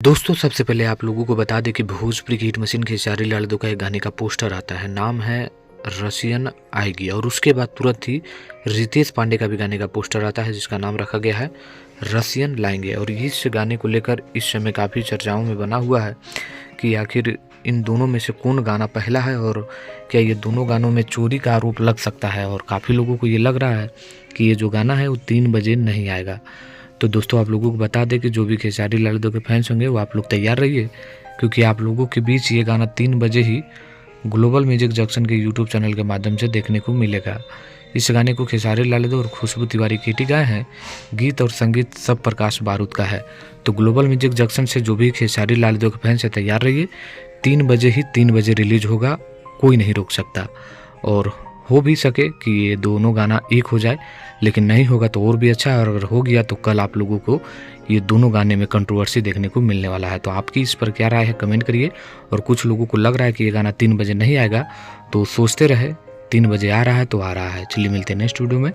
दोस्तों सबसे पहले आप लोगों को बता दें कि भोजपुरी की हिट मशीन खेसारी लाल यादव का एक गाने का पोस्टर आता है, नाम है रसियन आएगी। और उसके बाद तुरंत ही रितेश पांडे का भी गाने का पोस्टर आता है जिसका नाम रखा गया है रसियन लाएंगे। और इस गाने को लेकर इस समय काफ़ी चर्चाओं में बना हुआ है कि आखिर इन दोनों में से कौन गाना पहला है और क्या ये दोनों गानों में चोरी का आरोप लग सकता है। और काफ़ी लोगों को ये लग रहा है कि ये जो गाना है वो 3 बजे नहीं आएगा। तो दोस्तों आप लोगों को बता दें कि जो भी खेसारी लाल यादव के फैंस होंगे वो आप लोग तैयार रहिए, क्योंकि आप लोगों के बीच ये गाना 3 बजे ही ग्लोबल म्यूजिक जंक्शन के यूट्यूब चैनल के माध्यम से देखने को मिलेगा। इस गाने को खेसारी लाल यादव और खुशबू तिवारी केटी गाए हैं। गीत और संगीत सब प्रकाश बारूद का है। तो ग्लोबल म्यूजिक जंक्शन से जो भी खेसारी लाल यादव के फैंस है तैयार रहिए, 3 बजे ही 3 बजे रिलीज होगा, कोई नहीं रोक सकता। और हो भी सके कि ये दोनों गाना एक हो जाए, लेकिन नहीं होगा तो और भी अच्छा है। और अगर हो गया तो कल आप लोगों को ये दोनों गाने में कंट्रोवर्सी देखने को मिलने वाला है। तो आपकी इस पर क्या राय है कमेंट करिए। और कुछ लोगों को लग रहा है कि ये गाना 3 बजे नहीं आएगा, तो सोचते रहे 3 बजे आ रहा है तो आ रहा है। चलिए मिलते हैं नेक्स्ट वीडियो में।